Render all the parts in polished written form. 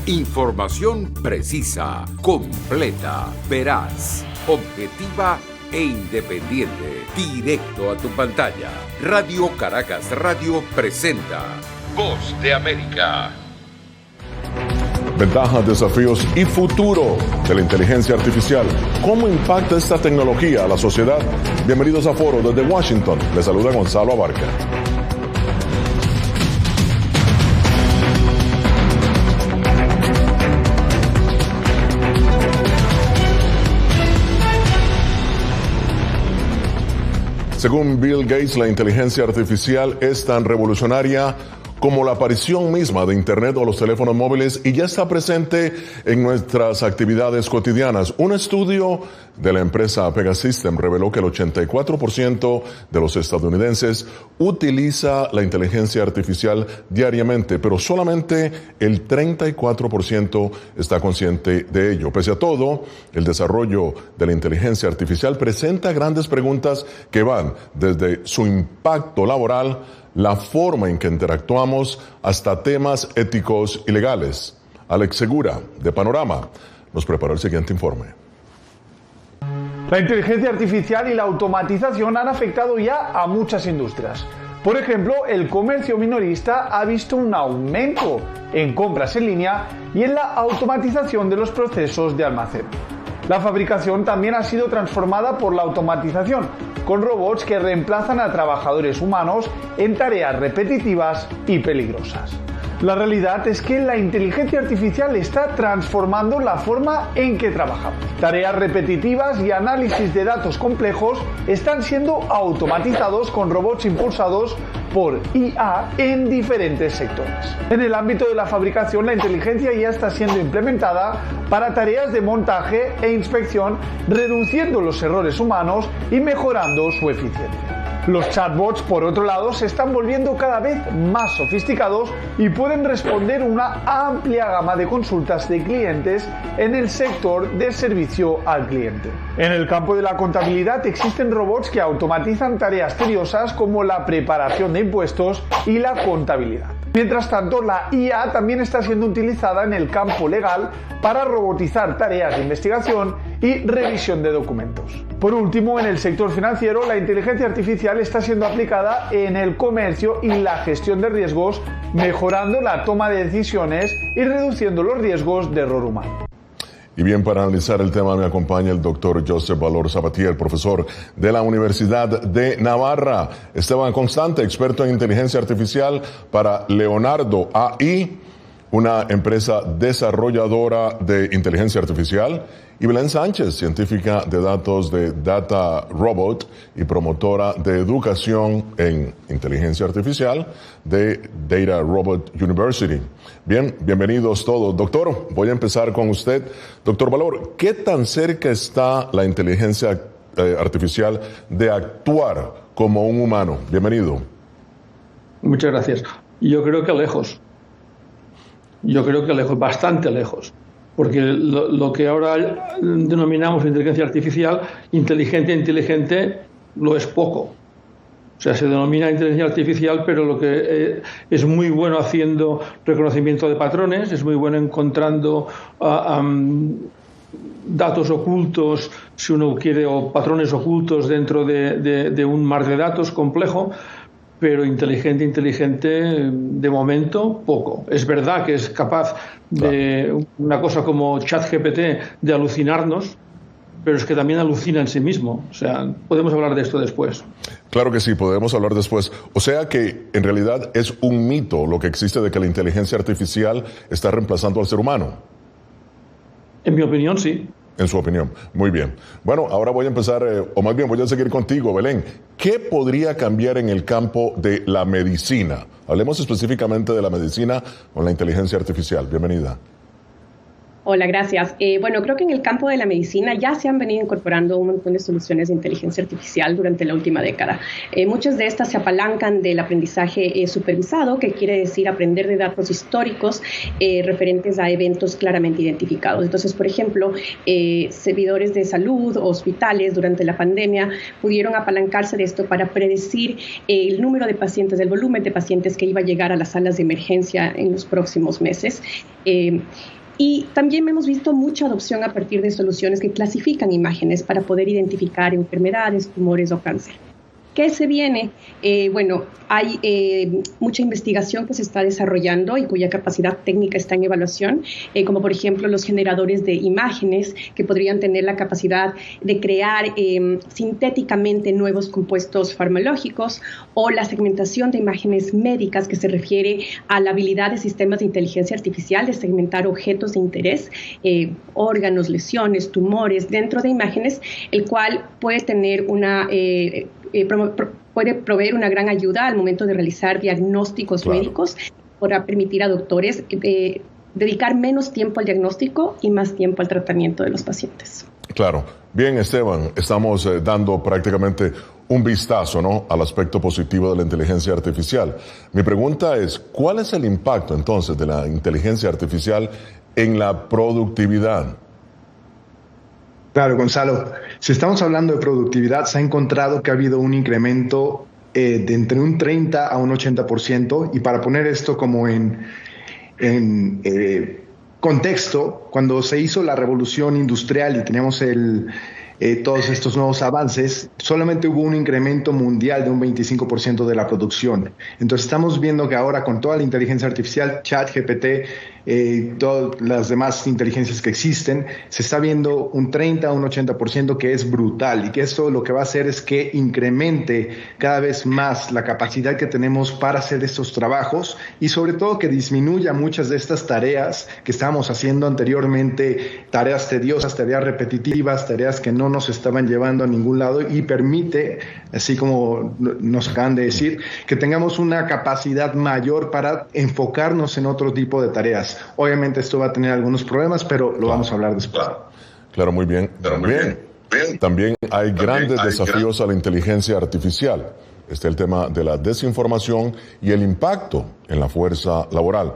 Información precisa, completa, veraz, objetiva e independiente. Directo a tu pantalla. Radio Caracas Radio presenta Voz de América. Ventajas, desafíos y futuro de la inteligencia artificial. ¿Cómo impacta esta tecnología a la sociedad? Bienvenidos a Foro desde Washington. Les saluda Gonzalo Abarca. Según Bill Gates, la inteligencia artificial es tan revolucionaria como la aparición misma de Internet o los teléfonos móviles y ya está presente en nuestras actividades cotidianas. Un estudio de la empresa Pegasystem reveló que el 84% de los estadounidenses utiliza la inteligencia artificial diariamente, pero solamente el 34% está consciente de ello. Pese a todo, el desarrollo de la inteligencia artificial presenta grandes preguntas que van desde su impacto laboral, la forma en que interactuamos, hasta temas éticos y legales. Alex Segura, de Panorama, nos preparó el siguiente informe. La inteligencia artificial y la automatización han afectado ya a muchas industrias. Por ejemplo, el comercio minorista ha visto un aumento en compras en línea y en la automatización de los procesos de almacén. La fabricación también ha sido transformada por la automatización, con robots que reemplazan a trabajadores humanos en tareas repetitivas y peligrosas. La realidad es que la inteligencia artificial está transformando la forma en que trabajamos. Tareas repetitivas y análisis de datos complejos están siendo automatizados con robots impulsados por IA en diferentes sectores. En el ámbito de la fabricación, la inteligencia ya está siendo implementada para tareas de montaje e inspección, reduciendo los errores humanos y mejorando su eficiencia. Los chatbots, por otro lado, se están volviendo cada vez más sofisticados y pueden responder una amplia gama de consultas de clientes en el sector de servicio al cliente. En el campo de la contabilidad existen robots que automatizan tareas tediosas como la preparación de impuestos y la contabilidad. Mientras tanto, la IA también está siendo utilizada en el campo legal para robotizar tareas de investigación y revisión de documentos. Por último, en el sector financiero, la inteligencia artificial está siendo aplicada en el comercio y la gestión de riesgos, mejorando la toma de decisiones y reduciendo los riesgos de error humano. Y bien, para analizar el tema me acompaña el doctor Joseph Valor Sabatier, profesor de la Universidad de Navarra. Esteban Constante, experto en inteligencia artificial para Leonardo AI, una empresa desarrolladora de inteligencia artificial. Y Belén Sánchez, científica de datos de Data Robot y promotora de educación en inteligencia artificial de Data Robot University. Bien, bienvenidos todos. Doctor, voy a empezar con usted. Doctor Valor, ¿qué tan cerca está la inteligencia artificial de actuar como un humano? Bienvenido. Muchas gracias. Yo creo que lejos. Bastante lejos. Porque lo que ahora denominamos inteligencia artificial, inteligente, lo es poco. O sea, se denomina inteligencia artificial, pero lo que es muy bueno haciendo reconocimiento de patrones, es muy bueno encontrando datos ocultos, si uno quiere, o patrones ocultos dentro de un mar de datos complejo. Pero inteligente, de momento, poco. Es verdad que es capaz de una cosa como ChatGPT de alucinarnos, pero es que también alucina en sí mismo. O sea, podemos hablar de esto después. Claro que sí, podemos hablar después. O sea que, en realidad, es un mito lo que existe de que la inteligencia artificial está reemplazando al ser humano. En mi opinión, sí. En su opinión. Muy bien. Bueno, ahora voy a empezar, o más bien voy a seguir contigo, Belén. ¿Qué podría cambiar en el campo de la medicina? Hablemos específicamente de la medicina con la inteligencia artificial. Bienvenida. Hola, gracias. Bueno, creo que en el campo de la medicina ya se han venido incorporando un montón de soluciones de inteligencia artificial durante la última década. Muchas de estas se apalancan del aprendizaje supervisado, que quiere decir aprender de datos históricos referentes a eventos claramente identificados. Entonces, por ejemplo, servidores de salud, hospitales durante la pandemia pudieron apalancarse de esto para predecir el número de pacientes, el volumen de pacientes que iba a llegar a las salas de emergencia en los próximos meses. Y también hemos visto mucha adopción a partir de soluciones que clasifican imágenes para poder identificar enfermedades, tumores o cáncer. ¿Qué se viene? Bueno, hay mucha investigación que se está desarrollando y cuya capacidad técnica está en evaluación, como por ejemplo los generadores de imágenes que podrían tener la capacidad de crear sintéticamente nuevos compuestos farmacológicos, o la segmentación de imágenes médicas, que se refiere a la habilidad de sistemas de inteligencia artificial de segmentar objetos de interés, órganos, lesiones, tumores dentro de imágenes, el cual puede tener puede proveer una gran ayuda al momento de realizar diagnósticos médicos, para permitir a doctores dedicar menos tiempo al diagnóstico y más tiempo al tratamiento de los pacientes. Claro. Bien, Esteban, estamos dando prácticamente un vistazo, ¿no?, al aspecto positivo de la inteligencia artificial. Mi pregunta es, ¿cuál es el impacto entonces de la inteligencia artificial en la productividad? Claro, Gonzalo. Si estamos hablando de productividad, se ha encontrado que ha habido un incremento de entre un 30 a un 80%. Y para poner esto como en contexto, cuando se hizo la revolución industrial y teníamos todos estos nuevos avances, solamente hubo un incremento mundial de un 25% de la producción. Entonces estamos viendo que ahora, con toda la inteligencia artificial, ChatGPT, todas las demás inteligencias que existen, se está viendo un 30 a un 80%, que es brutal, y que esto lo que va a hacer es que incremente cada vez más la capacidad que tenemos para hacer estos trabajos, y sobre todo que disminuya muchas de estas tareas que estábamos haciendo anteriormente, tareas tediosas, tareas repetitivas, tareas que no nos estaban llevando a ningún lado, y permite, así como nos acaban de decir, que tengamos una capacidad mayor para enfocarnos en otro tipo de tareas. Obviamente esto va a tener algunos problemas, pero lo vamos a hablar después. Claro, muy bien. También hay grandes desafíos a la inteligencia artificial. Este es el tema de la desinformación y el impacto en la fuerza laboral.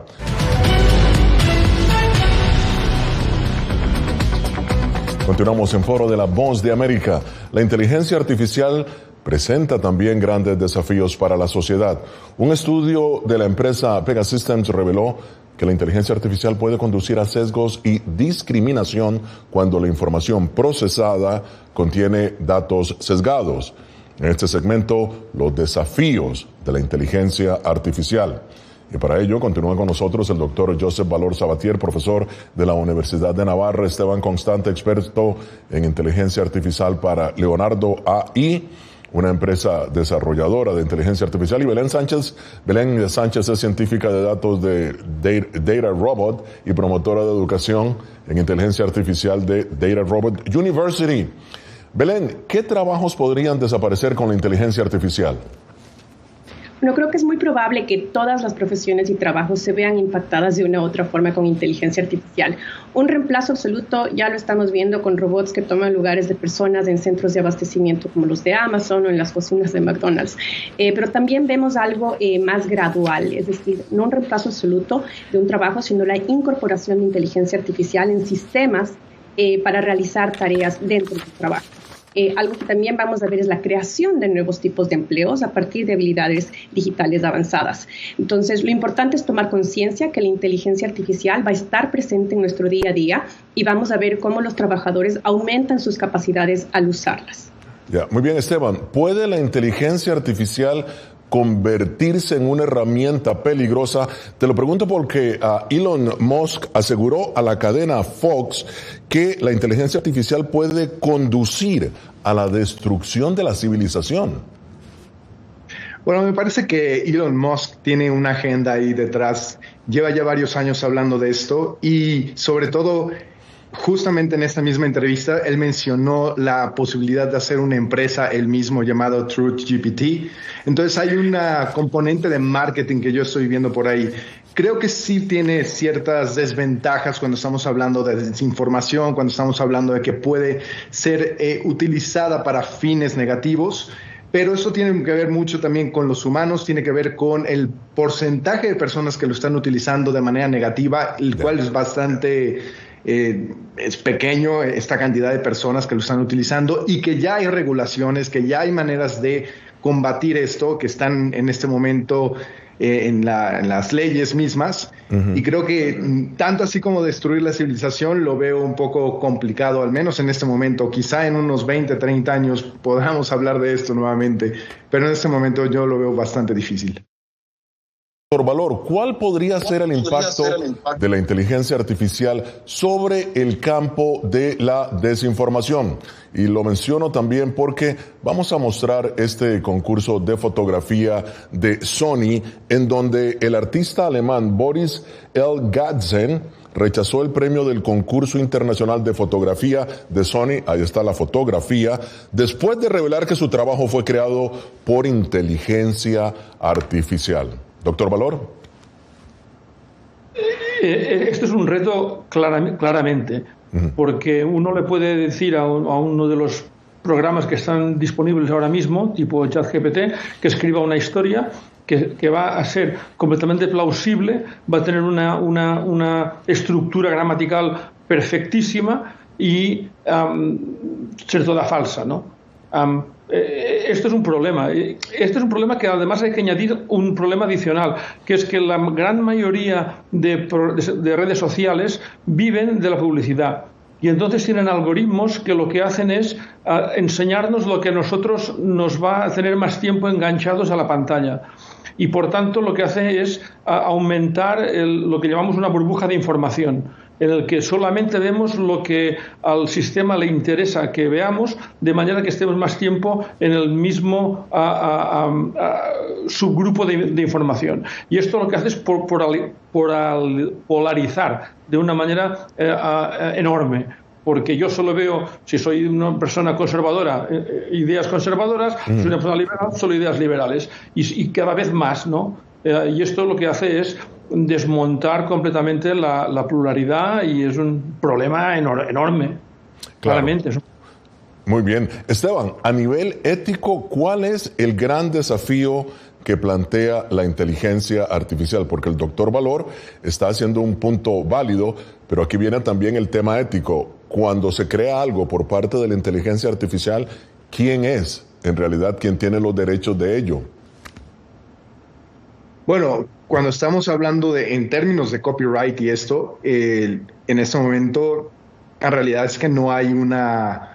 Continuamos en Foro de la Voz de América. La inteligencia artificial presenta también grandes desafíos para la sociedad. Un estudio de la empresa Pegasystems reveló que la inteligencia artificial puede conducir a sesgos y discriminación cuando la información procesada contiene datos sesgados. En este segmento, los desafíos de la inteligencia artificial. Y para ello continúa con nosotros el doctor Joseph Valor Sabatier, profesor de la Universidad de Navarra, Esteban Constante, experto en inteligencia artificial para Leonardo AI, una empresa desarrolladora de inteligencia artificial, y Belén Sánchez es científica de datos de Data Robot y promotora de educación en inteligencia artificial de Data Robot University. Belén, ¿qué trabajos podrían desaparecer con la inteligencia artificial? Bueno, creo que es muy probable que todas las profesiones y trabajos se vean impactadas de una u otra forma con inteligencia artificial. Un reemplazo absoluto ya lo estamos viendo con robots que toman lugares de personas en centros de abastecimiento como los de Amazon o en las cocinas de McDonald's. Pero también vemos algo más gradual, es decir, no un reemplazo absoluto de un trabajo, sino la incorporación de inteligencia artificial en sistemas para realizar tareas dentro del trabajo. Algo que también vamos a ver es la creación de nuevos tipos de empleos a partir de habilidades digitales avanzadas. Entonces, lo importante es tomar conciencia que la inteligencia artificial va a estar presente en nuestro día a día, y vamos a ver cómo los trabajadores aumentan sus capacidades al usarlas. Ya, muy bien, Esteban. ¿Puede la inteligencia artificial convertirse en una herramienta peligrosa? Te lo pregunto porque Elon Musk aseguró a la cadena Fox que la inteligencia artificial puede conducir a la destrucción de la civilización. Bueno, me parece que Elon Musk tiene una agenda ahí detrás. Lleva ya varios años hablando de esto, y sobre todo, justamente en esta misma entrevista, él mencionó la posibilidad de hacer una empresa él mismo llamado TruthGPT. Entonces hay una componente de marketing que yo estoy viendo por ahí. Creo que sí tiene ciertas desventajas cuando estamos hablando de desinformación, cuando estamos hablando de que puede ser utilizada para fines negativos. Pero eso tiene que ver mucho también con los humanos, tiene que ver con el porcentaje de personas que lo están utilizando de manera negativa, el cual es bastante... es pequeño esta cantidad de personas que lo están utilizando, y que ya hay regulaciones, que ya hay maneras de combatir esto, que están en este momento en las leyes mismas. Y creo que tanto así como destruir la civilización lo veo un poco complicado, al menos en este momento. Quizá en unos 20, 30 años podamos hablar de esto nuevamente, pero en este momento yo lo veo bastante difícil. Doctor Valor, ¿cuál podría ser el impacto de la inteligencia artificial sobre el campo de la desinformación? Y lo menciono también porque vamos a mostrar este concurso de fotografía de Sony, en donde el artista alemán Boris Elgatzen rechazó el premio del concurso internacional de fotografía de Sony, ahí está la fotografía, después de revelar que su trabajo fue creado por inteligencia artificial. Doctor Valor. Esto es un reto claramente, porque uno le puede decir a uno de los programas que están disponibles ahora mismo, tipo ChatGPT, que escriba una historia que va a ser completamente plausible, va a tener una estructura gramatical perfectísima y ser toda falsa, ¿no? Esto es un problema. Este es un problema que además hay que añadir un problema adicional, que es que la gran mayoría de redes sociales viven de la publicidad. Y entonces tienen algoritmos que lo que hacen es enseñarnos lo que a nosotros nos va a tener más tiempo enganchados a la pantalla. Y por tanto lo que hace es aumentar lo que llamamos una burbuja de información, en el que solamente vemos lo que al sistema le interesa que veamos, de manera que estemos más tiempo en el mismo subgrupo de información. Y esto lo que hace es polarizar de una manera enorme. Porque yo solo veo, si soy una persona conservadora, ideas conservadoras, soy una persona liberal, solo ideas liberales. Y cada vez más, ¿no? Y esto lo que hace es desmontar completamente la pluralidad y es un problema enorme, claramente. Muy bien. Esteban, a nivel ético, ¿cuál es el gran desafío que plantea la inteligencia artificial? Porque el doctor Valor está haciendo un punto válido, pero aquí viene también el tema ético. Cuando se crea algo por parte de la inteligencia artificial, ¿quién es en realidad quien tiene los derechos de ello? Bueno, cuando estamos hablando en términos de copyright y esto, en este momento, en realidad es que no hay una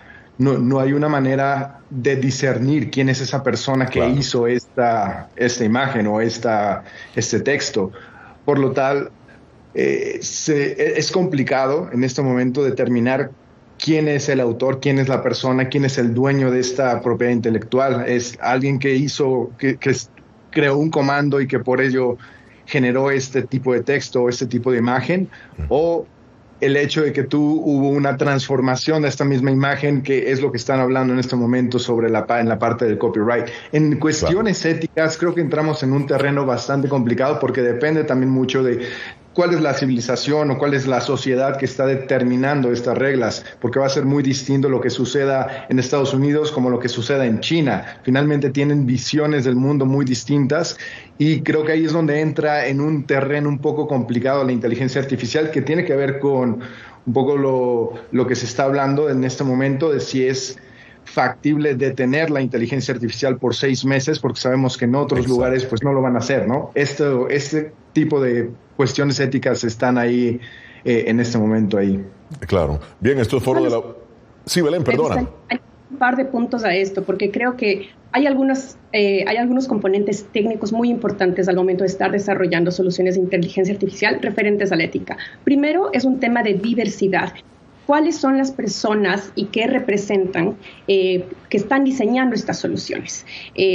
manera de discernir quién es esa persona que hizo esta imagen o este texto. Por lo tal, es complicado en este momento determinar quién es el autor, quién es la persona, quién es el dueño de esta propiedad intelectual. ¿Es alguien que creó un comando y que por ello generó este tipo de texto o este tipo de imagen? ¿O el hecho de que hubo una transformación de esta misma imagen, que es lo que están hablando en este momento en la parte del copyright? En cuestiones éticas creo que entramos en un terreno bastante complicado, porque depende también mucho de cuál es la civilización o cuál es la sociedad que está determinando estas reglas, porque va a ser muy distinto lo que suceda en Estados Unidos como lo que suceda en China. Finalmente tienen visiones del mundo muy distintas y creo que ahí es donde entra en un terreno un poco complicado la inteligencia artificial, que tiene que ver con un poco lo que se está hablando en este momento de si es factible detener la inteligencia artificial por 6 meses, porque sabemos que en otros lugares pues no lo van a hacer, ¿no? Este tipo de cuestiones éticas están ahí en este momento ahí. Claro. Bien, esto es foro de la... Sí, Belén, perdona. Hay un par de puntos a esto, porque creo que hay algunos componentes técnicos muy importantes al momento de estar desarrollando soluciones de inteligencia artificial referentes a la ética. Primero, es un tema de diversidad. ¿Cuáles son las personas y qué representan que están diseñando estas soluciones?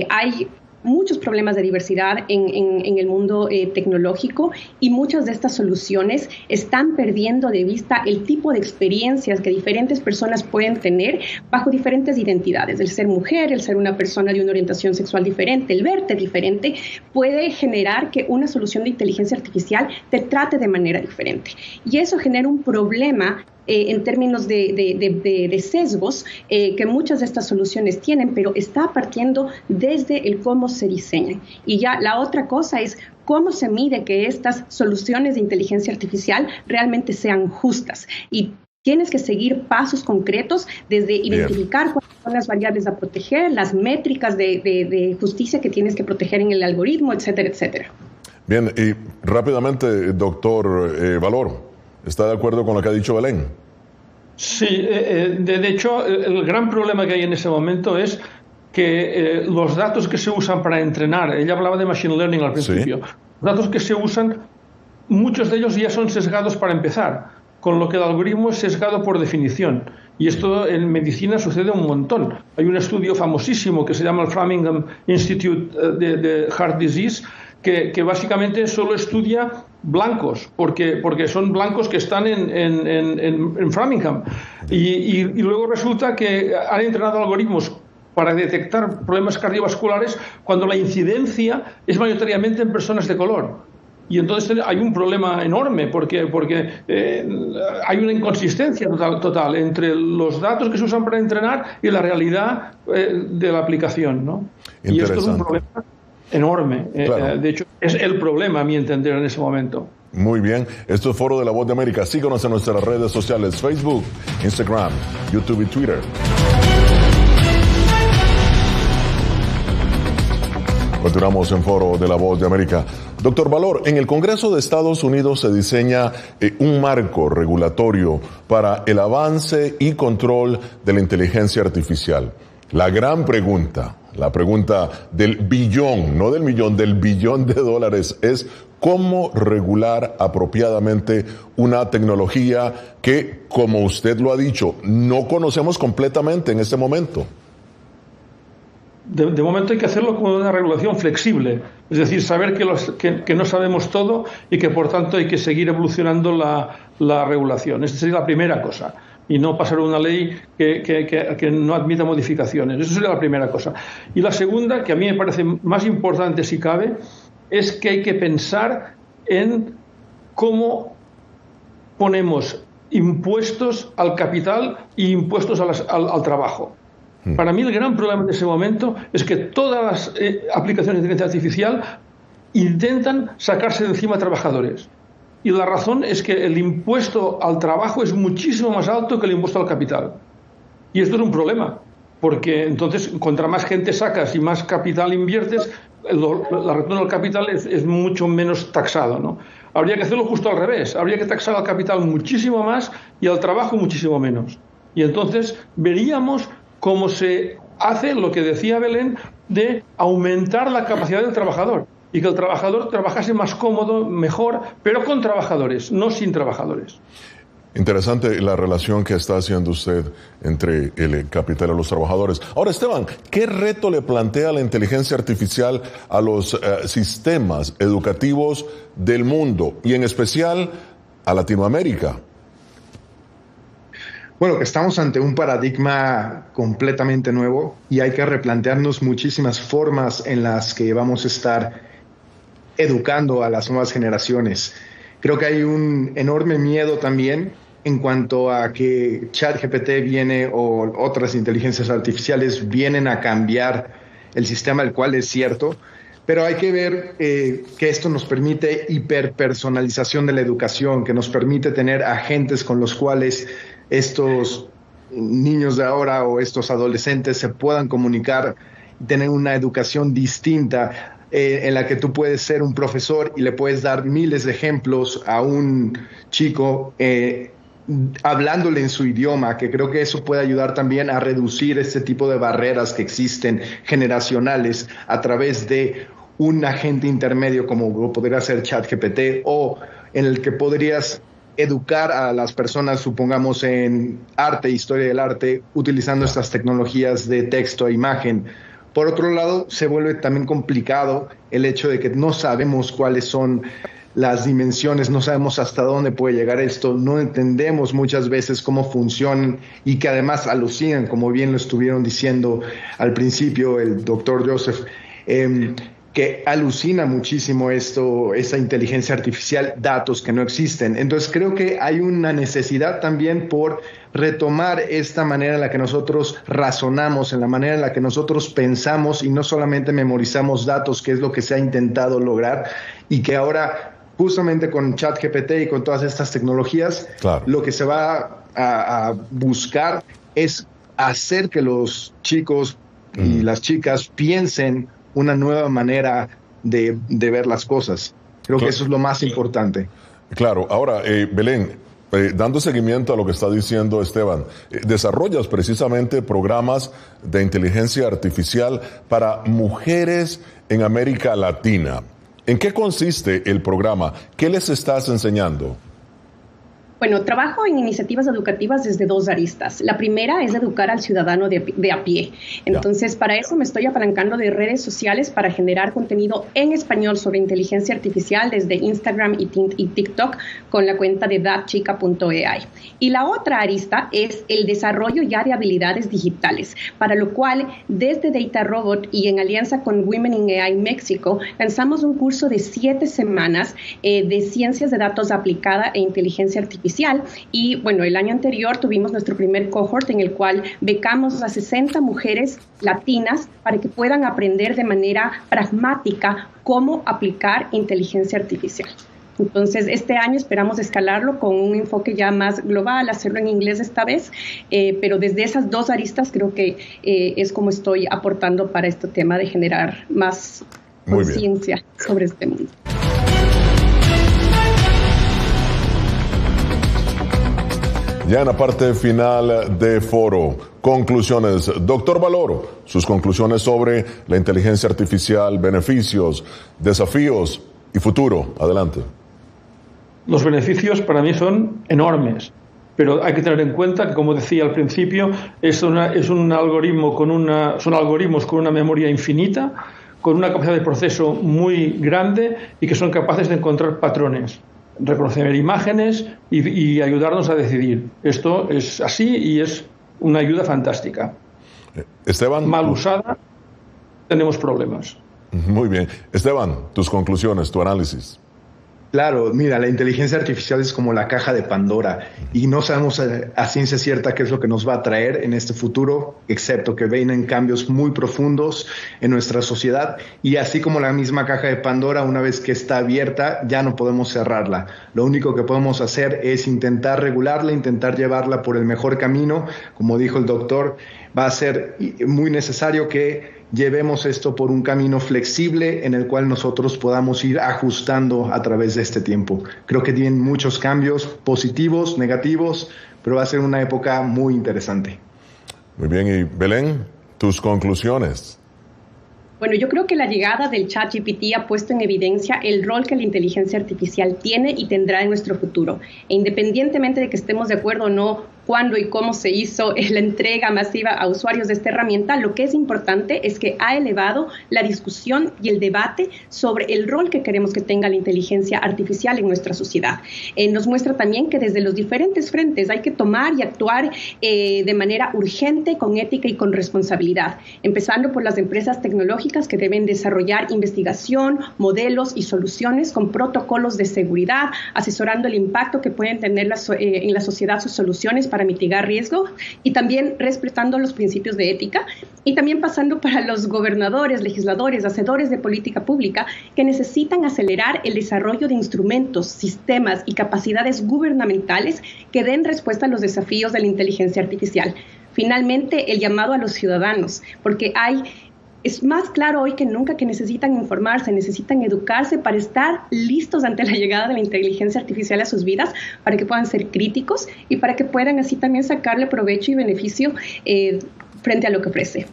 Hay muchos problemas de diversidad en el mundo tecnológico, y muchas de estas soluciones están perdiendo de vista el tipo de experiencias que diferentes personas pueden tener bajo diferentes identidades. El ser mujer, el ser una persona de una orientación sexual diferente, el verte diferente, puede generar que una solución de inteligencia artificial te trate de manera diferente. Y eso genera un problema en términos de sesgos que muchas de estas soluciones tienen, pero está partiendo desde el cómo se diseñan. Y ya la otra cosa es cómo se mide que estas soluciones de inteligencia artificial realmente sean justas. Y tienes que seguir pasos concretos, desde identificar cuáles son las variables a proteger, las métricas de justicia que tienes que proteger en el algoritmo, etcétera, etcétera. Bien, y rápidamente, doctor Valor, ¿está de acuerdo con lo que ha dicho Belén? Sí, de hecho, el gran problema que hay en ese momento es que los datos que se usan para entrenar, ella hablaba de machine learning al principio, sí. Los datos que se usan, muchos de ellos ya son sesgados para empezar, con lo que el algoritmo es sesgado por definición. Y esto en medicina sucede un montón. Hay un estudio famosísimo que se llama el Framingham Institute de Heart Disease, que básicamente solo estudia blancos, porque son blancos que están en Framingham. Y luego resulta que han entrenado algoritmos para detectar problemas cardiovasculares cuando la incidencia es mayoritariamente en personas de color. Y entonces hay un problema enorme porque hay una inconsistencia total entre los datos que se usan para entrenar y la realidad de la aplicación, ¿no? Y esto es un problema enorme. Claro. De hecho, es el problema, a mi entender, en ese momento. Muy bien. Esto es Foro de la Voz de América. Síganos en nuestras redes sociales: Facebook, Instagram, YouTube y Twitter. Continuamos en Foro de la Voz de América. Doctor Valor, en el Congreso de Estados Unidos se diseña un marco regulatorio para el avance y control de la inteligencia artificial. La gran pregunta, la pregunta del billón, no del millón, del billón de dólares, es cómo regular apropiadamente una tecnología que, como usted lo ha dicho, no conocemos completamente en este momento. De momento hay que hacerlo con una regulación flexible, es decir, saber que no sabemos todo y que por tanto hay que seguir evolucionando la regulación. Esta sería la primera cosa, y no pasar una ley que no admita modificaciones. Eso sería la primera cosa. Y la segunda, que a mí me parece más importante si cabe, es que hay que pensar en cómo ponemos impuestos al capital e impuestos al trabajo. Para mí el gran problema de ese momento es que todas las aplicaciones de inteligencia artificial intentan sacarse de encima a trabajadores. Y la razón es que el impuesto al trabajo es muchísimo más alto que el impuesto al capital. Y esto es un problema, porque entonces, contra más gente sacas y más capital inviertes, la retorno al capital es mucho menos taxado, ¿no? Habría que hacerlo justo al revés. Habría que taxar al capital muchísimo más y al trabajo muchísimo menos. Y entonces veríamos cómo se hace lo que decía Belén, de aumentar la capacidad del trabajador y que el trabajador trabajase más cómodo, mejor, pero con trabajadores, no sin trabajadores. Interesante la relación que está haciendo usted entre el capital y los trabajadores. Ahora, Esteban, ¿qué reto le plantea la inteligencia artificial a los sistemas educativos del mundo y en especial a Latinoamérica? Bueno, que estamos ante un paradigma completamente nuevo y hay que replantearnos muchísimas formas en las que vamos a estar educando a las nuevas generaciones. Creo que hay un enorme miedo también en cuanto a que ChatGPT viene o otras inteligencias artificiales vienen a cambiar el sistema, el cual es cierto, pero hay que ver que esto nos permite hiperpersonalización de la educación, que nos permite tener agentes con los cuales estos niños de ahora o estos adolescentes se puedan comunicar y tener una educación distinta en la que tú puedes ser un profesor y le puedes dar miles de ejemplos a un chico hablándole en su idioma, que creo que eso puede ayudar también a reducir este tipo de barreras que existen generacionales a través de un agente intermedio como podría ser ChatGPT, o en el que podrías educar a las personas, supongamos, en arte, historia del arte, utilizando estas tecnologías de texto e imagen. Por otro lado, se vuelve también complicado el hecho de que no sabemos cuáles son las dimensiones, no sabemos hasta dónde puede llegar esto, no entendemos muchas veces cómo funcionan y que además alucinan, como bien lo estuvieron diciendo al principio el doctor Joseph, que alucina muchísimo esa inteligencia artificial, datos que no existen. Entonces creo que hay una necesidad también por retomar esta manera en la que nosotros razonamos, en la manera en la que nosotros pensamos y no solamente memorizamos datos, que es lo que se ha intentado lograr y que ahora justamente con ChatGPT y con todas estas tecnologías, claro, lo que se va a buscar es hacer que los chicos y las chicas piensen una nueva manera de ver las cosas. Creo que eso es lo más importante. Claro. Ahora, Belén, dando seguimiento a lo que está diciendo Esteban, desarrollas precisamente programas de inteligencia artificial para mujeres en América Latina. ¿En qué consiste el programa? ¿Qué les estás enseñando? Bueno, trabajo en iniciativas educativas desde dos aristas. La primera es educar al ciudadano de a pie. Entonces, para eso me estoy apalancando de redes sociales para generar contenido en español sobre inteligencia artificial desde Instagram y TikTok con la cuenta de datchica.ai. Y la otra arista es el desarrollo ya de habilidades digitales, para lo cual desde Data Robot y en alianza con Women in AI México lanzamos un curso de 7 semanas de ciencias de datos aplicada e inteligencia artificial. Y bueno, el año anterior tuvimos nuestro primer cohort en el cual becamos a 60 mujeres latinas para que puedan aprender de manera pragmática cómo aplicar inteligencia artificial. Entonces, este año esperamos escalarlo con un enfoque ya más global, hacerlo en inglés esta vez, pero desde esas dos aristas creo que es como estoy aportando para este tema de generar más conciencia sobre este mundo. Ya en la parte final de foro, conclusiones. Doctor Valoro, sus conclusiones sobre la inteligencia artificial, beneficios, desafíos y futuro. Adelante. Los beneficios para mí son enormes, pero hay que tener en cuenta que, como decía al principio, son algoritmos con una memoria infinita, con una capacidad de proceso muy grande y que son capaces de encontrar patrones, reconocer imágenes y ayudarnos a decidir. Esto es así y es una ayuda fantástica. Esteban, mal usada, tenemos problemas. Muy bien. Esteban, tus conclusiones, tu análisis. Claro, mira, la inteligencia artificial es como la caja de Pandora y no sabemos a ciencia cierta qué es lo que nos va a traer en este futuro, excepto que vienen cambios muy profundos en nuestra sociedad y así como la misma caja de Pandora, una vez que está abierta, ya no podemos cerrarla. Lo único que podemos hacer es intentar regularla, intentar llevarla por el mejor camino. Como dijo el doctor, va a ser muy necesario que llevemos esto por un camino flexible en el cual nosotros podamos ir ajustando a través de este tiempo. Creo que tienen muchos cambios positivos, negativos, pero va a ser una época muy interesante. Muy bien, y Belén, tus conclusiones. Bueno, yo creo que la llegada del ChatGPT ha puesto en evidencia el rol que la inteligencia artificial tiene y tendrá en nuestro futuro. E independientemente de que estemos de acuerdo o no cuándo y cómo se hizo la entrega masiva a usuarios de esta herramienta, lo que es importante es que ha elevado la discusión y el debate sobre el rol que queremos que tenga la inteligencia artificial en nuestra sociedad. Nos muestra también que desde los diferentes frentes hay que tomar y actuar de manera urgente, con ética y con responsabilidad, empezando por las empresas tecnológicas que deben desarrollar investigación, modelos y soluciones con protocolos de seguridad, asesorando el impacto que pueden tener en la sociedad sus soluciones para mitigar riesgo y también respetando los principios de ética y también pasando para los gobernadores, legisladores, hacedores de política pública que necesitan acelerar el desarrollo de instrumentos, sistemas y capacidades gubernamentales que den respuesta a los desafíos de la inteligencia artificial. Finalmente, el llamado a los ciudadanos, porque es más claro hoy que nunca que necesitan informarse, necesitan educarse para estar listos ante la llegada de la inteligencia artificial a sus vidas, para que puedan ser críticos y para que puedan así también sacarle provecho y beneficio frente a lo que ofrece.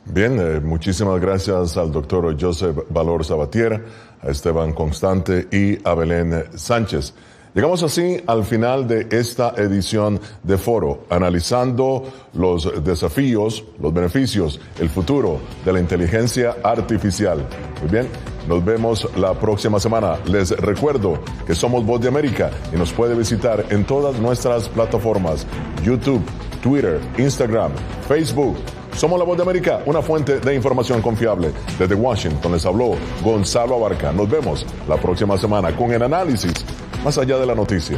Bien, muchísimas gracias al doctor Joseph Valor Sabatier, a Esteban Constante y a Belén Sánchez. Llegamos así al final de esta edición de Foro, analizando los desafíos, los beneficios, el futuro de la inteligencia artificial. Muy bien, nos vemos la próxima semana. Les recuerdo que somos Voz de América y nos puede visitar en todas nuestras plataformas: YouTube, Twitter, Instagram, Facebook. Somos La Voz de América, una fuente de información confiable. Desde Washington les habló Gonzalo Abarca. Nos vemos la próxima semana con el análisis más allá de la noticia.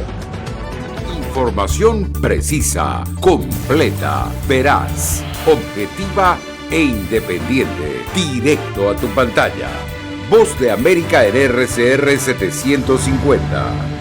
Información precisa, completa, veraz, objetiva e independiente. Directo a tu pantalla. Voz de América en RCR 750.